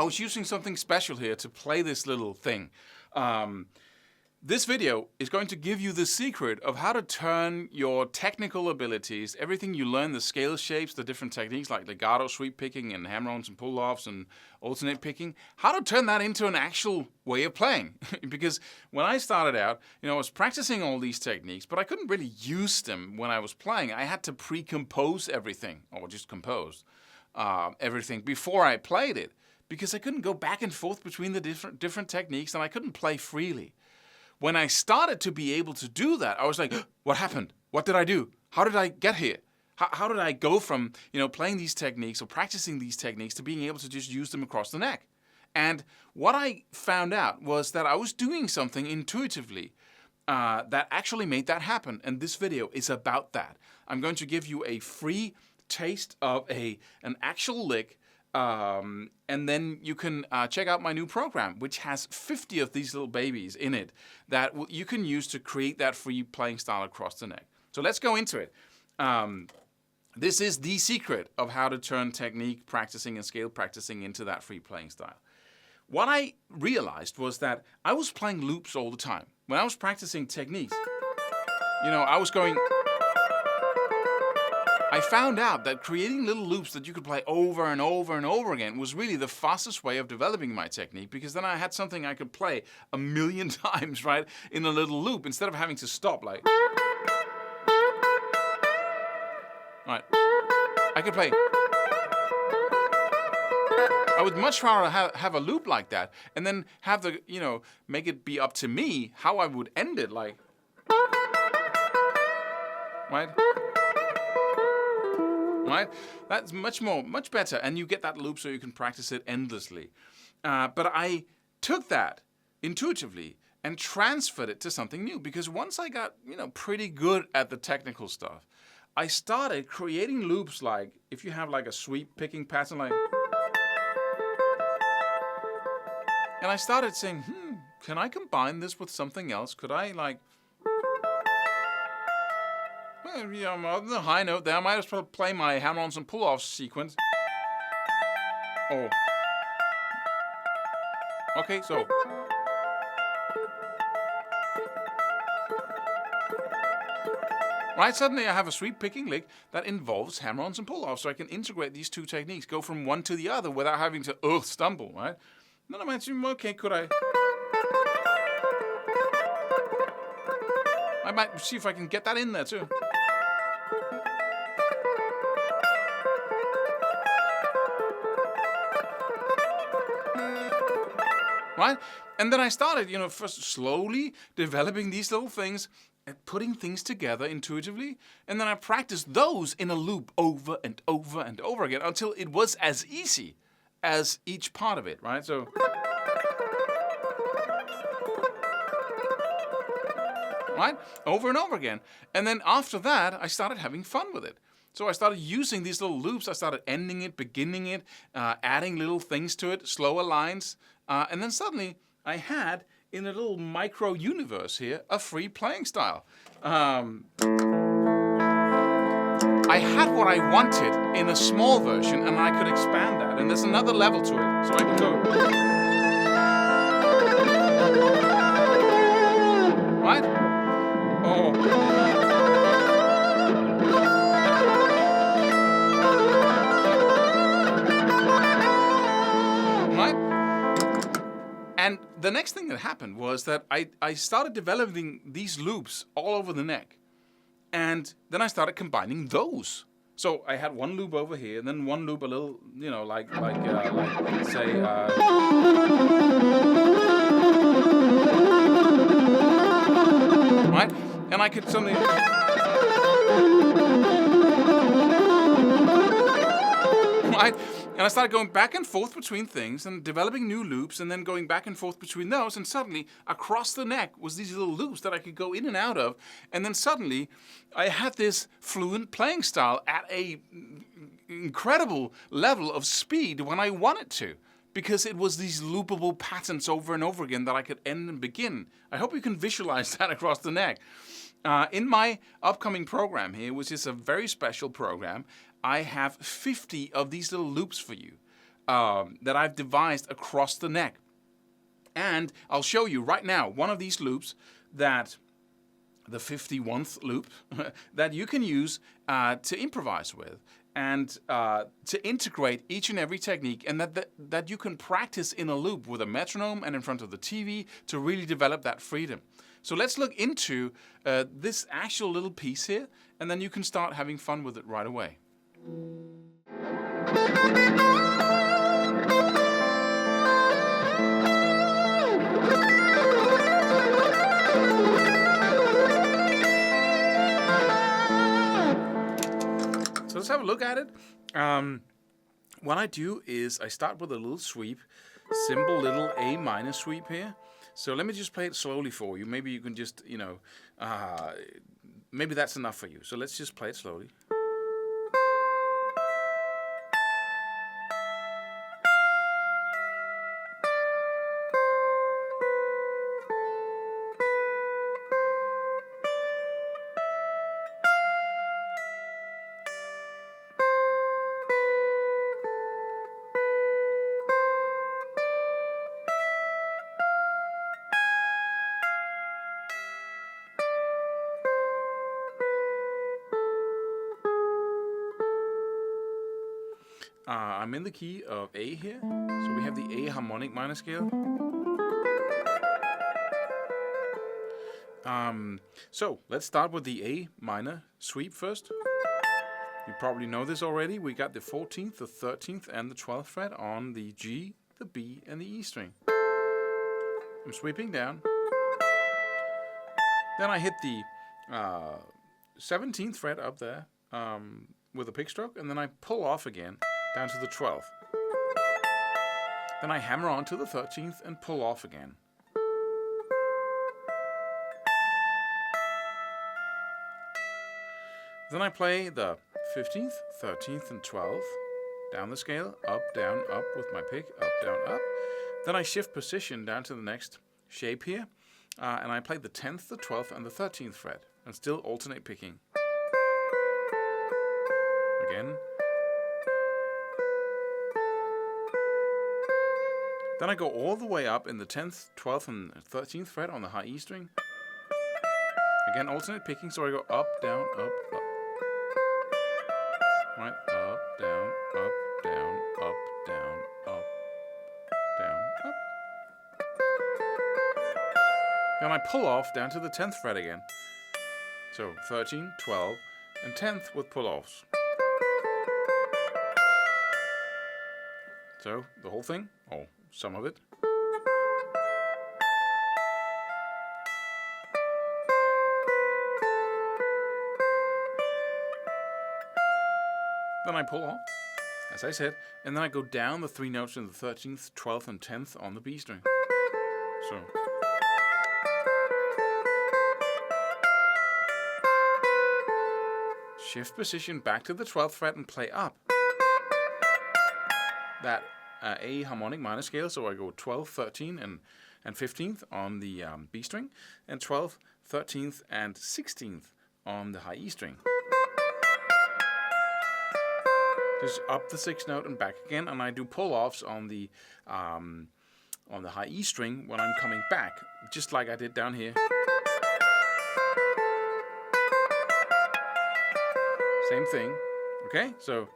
was using something special here to play this little thing. This video is going to give you the secret of how to turn your technical abilities, everything you learn, the scale shapes, the different techniques like legato, sweep picking, and hammer-ons and pull-offs and alternate picking, how to turn that into an actual way of playing. Because when I started out, I was practicing all these techniques, but I couldn't really use them when I was playing. I had to pre-compose everything, or just compose everything before I played it, because I couldn't go back and forth between the different techniques, and I couldn't play freely. When I started to be able to do that, I was like, what happened? What did I do? How did I get here? How did I go from, playing these techniques or practicing these techniques to being able to just use them across the neck? And what I found out was that I was doing something intuitively that actually made that happen. And this video is about that. I'm going to give you a free taste of an actual lick. And then you can check out my new program, which has 50 of these little babies in it that you can use to create that free playing style across the neck. So let's go into it. This is the secret of how to turn technique practicing and scale practicing into that free playing style. What I realized was that I was playing loops all the time. When I was practicing techniques, I was going... I found out that creating little loops that you could play over and over and over again was really the fastest way of developing my technique, because then I had something I could play a million times, right, in a little loop, instead of having to stop, like... Right. I could play... I would much rather have a loop like that, and then have the, make it be up to me how I would end it, like... Right? Right? That's much better, and you get that loop so you can practice it endlessly. But I took that intuitively and transferred it to something new, because once I got, pretty good at the technical stuff, I started creating loops like, if you have like a sweep picking pattern, like... And I started saying, can I combine this with something else? Could I, like... On the high note there, I might as well play my hammer-ons and pull-offs sequence. Oh. Okay, so. Right, suddenly I have a sweep picking lick that involves hammer-ons and pull-offs, so I can integrate these two techniques, go from one to the other without having to stumble, right? Then I might say, okay, could I might see if I can get that in there too. Right? And then I started, first slowly developing these little things and putting things together intuitively. And then I practiced those in a loop over and over and over again until it was as easy as each part of it, right? So... Right? Over and over again. And then after that, I started having fun with it. So I started using these little loops. I started ending it, beginning it, adding little things to it, slower lines. And then suddenly I had, in a little micro universe here, a free playing style. I had what I wanted in a small version, and I could expand that. And there's another level to it. So I can go... Right? Oh. Right? And the next thing that happened was that I started developing these loops all over the neck. And then I started combining those. So I had one loop over here, and then one loop a little, like say... Right? And I could suddenly... Right? And I started going back and forth between things and developing new loops and then going back and forth between those. And suddenly, across the neck was these little loops that I could go in and out of. And then suddenly, I had this fluent playing style at a incredible level of speed when I wanted to. Because it was these loopable patterns over and over again that I could end and begin. I hope you can visualize that across the neck. In my upcoming program here, which is a very special program, I have 50 of these little loops for you. that I've devised across the neck. And I'll show you right now one of these loops, that the 51st loop, that you can use to improvise with, and to integrate each and every technique, and that you can practice in a loop with a metronome and in front of the TV to really develop that freedom. So let's look into this actual little piece here, and then you can start having fun with it right away. So let's have a look at it. What I do is I start with a little sweep, simple little A minor sweep here. So let me just play it slowly for you. Maybe you can just, maybe that's enough for you. So let's just play it slowly. I'm in the key of A here, so we have the A harmonic minor scale. So let's start with the A minor sweep first. You probably know this already. We got the 14th, the 13th, and the 12th fret on the G, the B, and the E string. I'm sweeping down. Then I hit the 17th fret up there with a pick stroke, and then I pull off again down to the 12th. Then I hammer on to the 13th and pull off again. Then I play the 15th, 13th, and 12th down the scale, up, down, up with my pick, up, down, up. Then I shift position down to the next shape here, and I play the 10th, the 12th, and the 13th fret, and still alternate picking. Again. Then I go all the way up in the 10th, 12th, and 13th fret on the high E string. Again, alternate picking, so I go up, down, up, up. Right, up, down, up, down, up, down, up, down, up. Then I pull off down to the 10th fret again. So 13, 12, and 10th with pull-offs. So the whole thing, or some of it. Then I pull off, as I said, and then I go down the 3 notes in the 13th, 12th, and 10th on the B string. So. Shift position back to the 12th fret and play up that A harmonic minor scale, so I go 12th, 13th, and 15th on the B string, and 12th, 13th, and 16th on the high E string. Just up the 6th note and back again, and I do pull-offs on the high E string when I'm coming back, just like I did down here. Same thing, okay? So.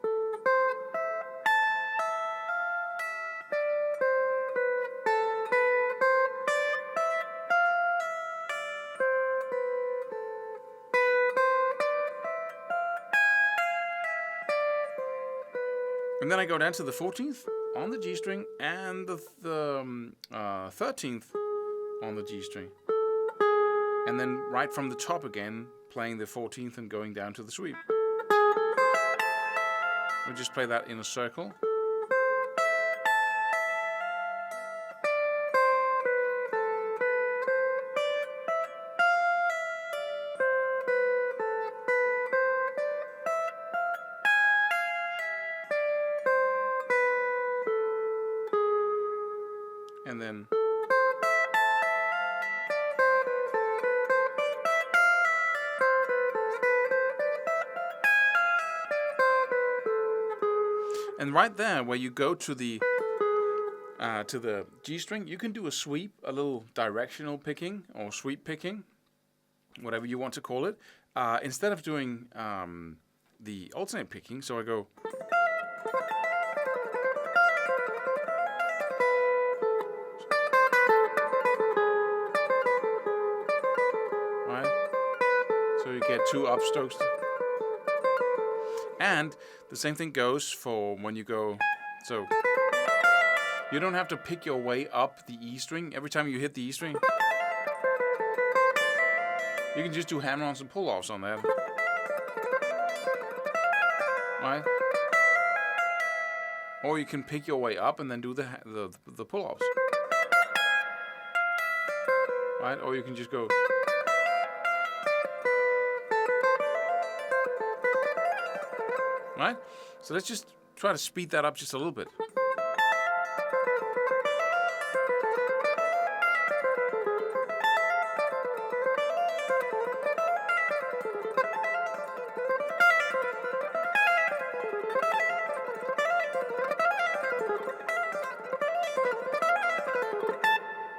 And then I go down to the 14th on the G string and the 13th on the G string. And then right from the top again, playing the 14th and going down to the sweep. We just play that in a circle. And then And right there, where you go to the G string, you can do a sweep, a little directional picking or sweep picking, whatever you want to call it, instead of doing the alternate picking. So I go. Right? So you get 2 upstrokes. And the same thing goes for when you go. So you don't have to pick your way up the E string every time you hit the E string. You can just do hammer-ons and pull-offs on that. Right? Or you can pick your way up and then do the pull-offs. Right? Or you can just go. Right? So let's just try to speed that up just a little bit.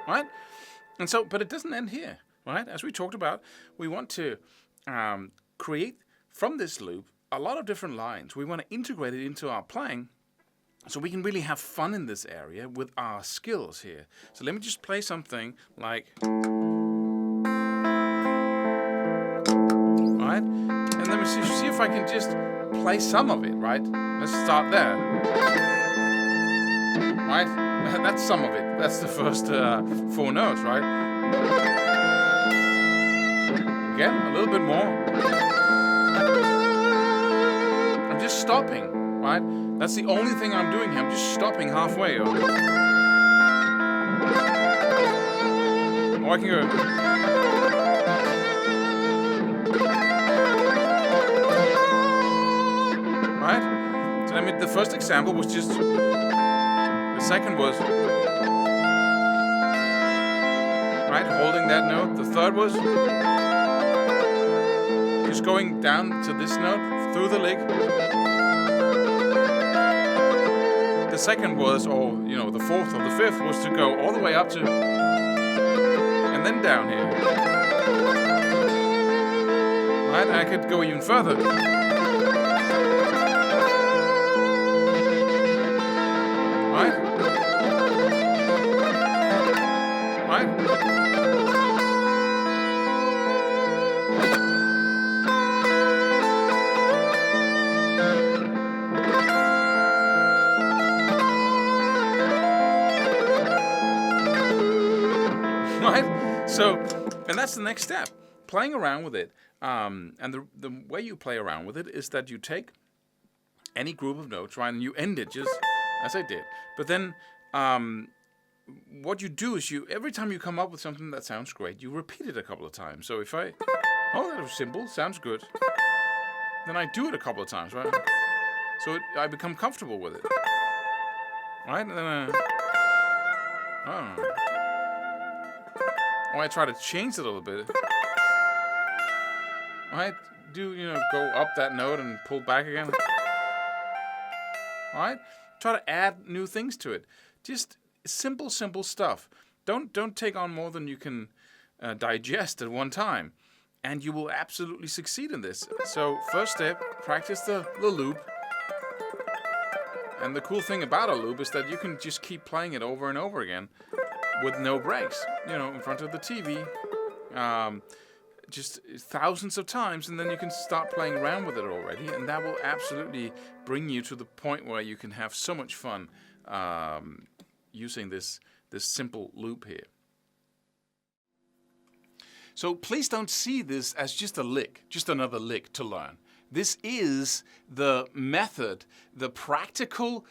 Right? And so, but it doesn't end here, right? As we talked about, we want to create from this loop a lot of different lines. We want to integrate it into our playing so we can really have fun in this area with our skills here. So let me just play something like, right? And let me see if I can just play some of it, right? Let's start there. Right? That's some of it. That's the first 4 notes, right? Again, a little bit more. I'm just stopping, right? That's the only thing I'm doing here. I'm just stopping halfway. Or I can go. Right? So let me. The first example was just. The second was. Right, holding that note. The third was just going down to this note through the lick. The second was, or the fourth or the fifth was to go all the way up to, and then down here. Right, I could go even further. Right. Right? So, and that's the next step. Playing around with it. And the way you play around with it is that you take any group of notes, right, and you end it just as I did. But then what you do is every time you come up with something that sounds great, you repeat it a couple of times. So if that was simple, sounds good. Then I do it a couple of times, right? So I become comfortable with it. Right? And then or I try to change it a little bit. Right? Go up that note and pull back again. Alright? Try to add new things to it. Just simple stuff. Don't take on more than you can digest at one time. And you will absolutely succeed in this. So first step, practice the loop. And the cool thing about a loop is that you can just keep playing it over and over again with no breaks. In front of the TV. Just thousands of times, and then you can start playing around with it already, and that will absolutely bring you to the point where you can have so much fun using this simple loop here. So please don't see this as just a lick, just another lick to learn. This is the method, the practical,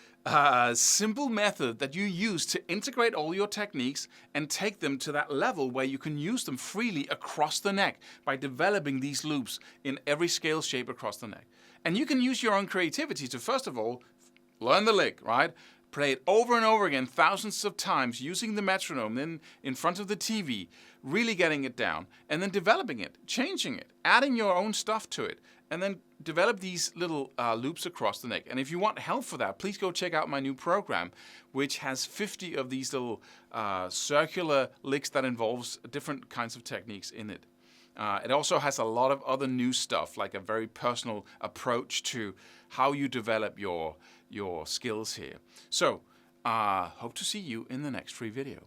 simple method that you use to integrate all your techniques and take them to that level where you can use them freely across the neck by developing these loops in every scale shape across the neck. And you can use your own creativity to, first of all, learn the lick, right? Play it over and over again thousands of times using the metronome, then in front of the TV, really getting it down, and then developing it, changing it, adding your own stuff to it, and then develop these little loops across the neck. And if you want help for that, please go check out my new program, which has 50 of these little circular licks that involves different kinds of techniques in it. It also has a lot of other new stuff, like a very personal approach to how you develop your skills here. So, hope to see you in the next free video.